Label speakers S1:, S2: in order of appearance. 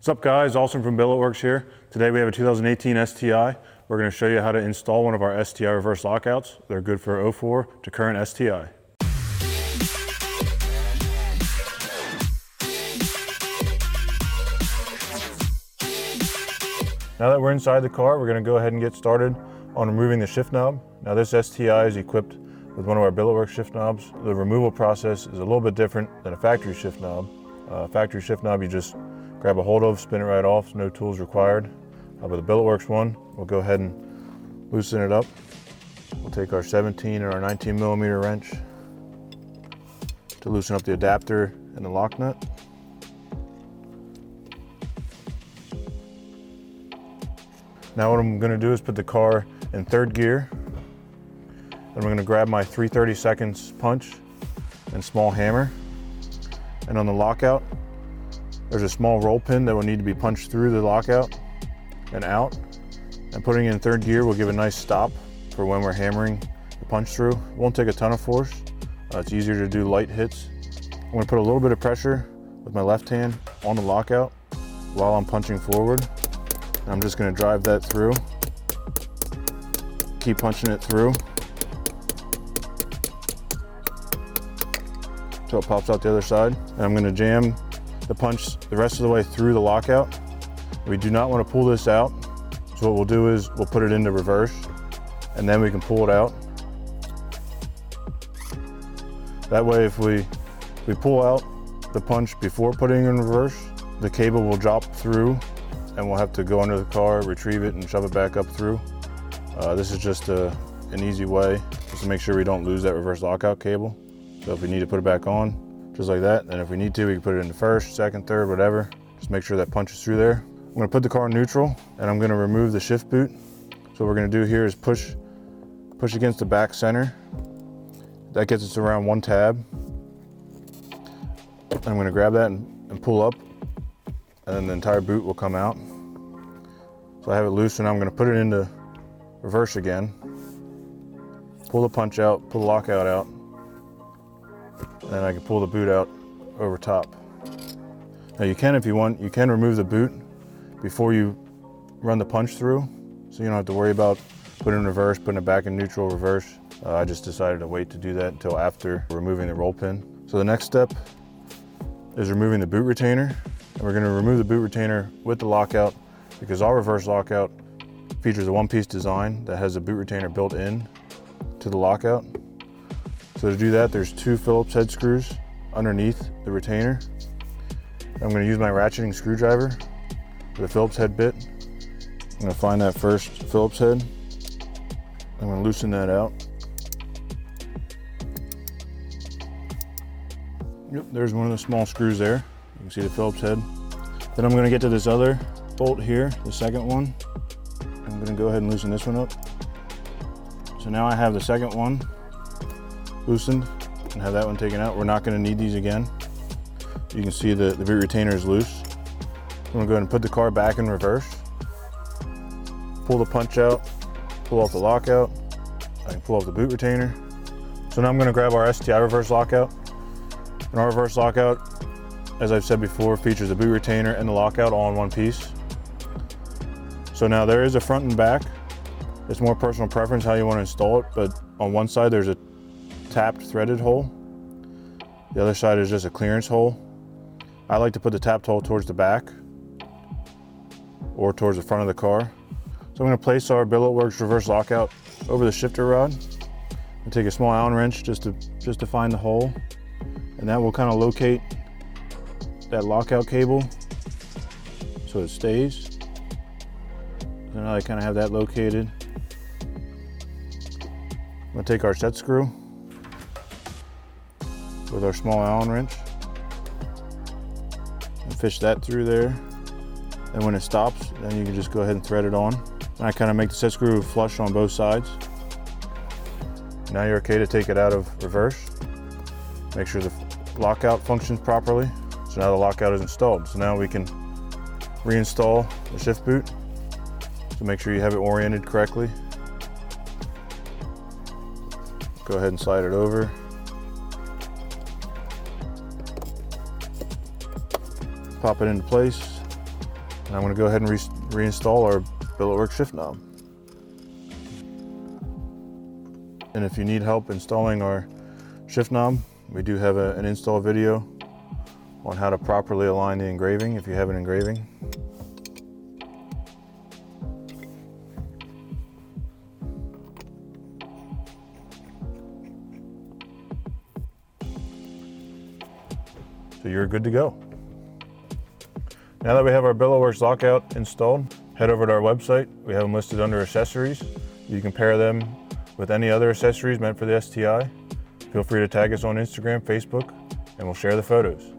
S1: What's up guys, Austin from Billetworkz here. Today we have a 2018 STI. We're going to show you how to install one of our STI reverse lockouts. They're good for 04 to current STI. Now that we're inside the car, we're going to go ahead and get started on removing the shift knob. Now this STI is equipped with one of our Billetworkz shift knobs. The removal process is a little bit different than a factory shift knob. Factory shift knob you just grab a hold of, spin it right off, no tools required. But the Billetworkz one, we'll go ahead and loosen it up. We'll take our 17 or our 19 millimeter wrench to loosen up the adapter and the lock nut. Now what I'm going to do is put the car in third gear. Then we're going to grab my 3/32 punch and small hammer. And on the lockout, there's a small roll pin that will need to be punched through the lockout and out. And putting it in third gear will give a nice stop for when we're hammering the punch through. It won't take a ton of force. It's easier to do light hits. I'm going to put a little bit of pressure with my left hand on the lockout while I'm punching forward. And I'm just going to drive that through. Keep punching it through until it pops out the other side. And I'm going to jam the punch the rest of the way through the lockout. We do not want to pull this out. So what we'll do is we'll put it into reverse and then we can pull it out. That way if we pull out the punch before putting it in reverse, the cable will drop through and we'll have to go under the car, retrieve it and shove it back up through. This is just an easy way just to make sure we don't lose that reverse lockout cable. So if we need to put it back on, just like that, and if we need to, we can put it into first, second, third, whatever. Just make sure that punches through there. I'm gonna put the car in neutral and I'm gonna remove the shift boot. So what we're gonna do here is push against the back center. That gets us around one tab. I'm gonna grab that and pull up, and then the entire boot will come out. So I have it loose and I'm gonna put it into reverse again. Pull the punch out, pull the lockout out, and then I can pull the boot out over top. Now you can, if you want, you can remove the boot before you run the punch through, so you don't have to worry about putting it in reverse, putting it back in neutral, reverse. I just decided to wait to do that until after removing the roll pin. So the next step is removing the boot retainer. And we're gonna remove the boot retainer with the lockout because our reverse lockout features a one-piece design that has a boot retainer built in to the lockout. So to do that, there's two Phillips head screws underneath the retainer. I'm going to use my ratcheting screwdriver with a Phillips head bit. I'm going to find that first Phillips head. I'm going to loosen that out. Yep, there's one of the small screws there. You can see the Phillips head. Then I'm going to get to this other bolt here, the second one. I'm going to go ahead and loosen this one up. So now I have the second one loosened and have that one taken out. We're not going to need these again. You can see the boot retainer is loose. I'm going to go ahead and put the car back in reverse. Pull the punch out, pull off the lockout. I can pull off the boot retainer. So now I'm going to grab our STI reverse lockout. And our reverse lockout, as I've said before, features the boot retainer and the lockout all in one piece. So now there is a front and back. It's more personal preference how you want to install it, but on one side there's a tapped threaded hole. The other side is just a clearance hole. I like to put the tapped hole towards the back or towards the front of the car. So I'm going to place our Billetworkz reverse lockout over the shifter rod and take a small Allen wrench just to find the hole, and that will kind of locate that lockout cable so it stays. So now I kind of have that located. I'm going to take our set screw with our small Allen wrench and fish that through there. And when it stops, then you can just go ahead and thread it on. And I kind of make the set screw flush on both sides. Now you're okay to take it out of reverse. Make sure the lockout functions properly. So now the lockout is installed. So now we can reinstall the shift boot. So make sure you have it oriented correctly. Go ahead and slide it over. Pop it into place. And I'm going to go ahead and reinstall our Billetworkz shift knob. And if you need help installing our shift knob, we do have an install video on how to properly align the engraving if you have an engraving. So you're good to go. Now that we have our Billetworkz Lockout installed, head over to our website. We have them listed under accessories. You can pair them with any other accessories meant for the STI. Feel free to tag us on Instagram, Facebook, and we'll share the photos.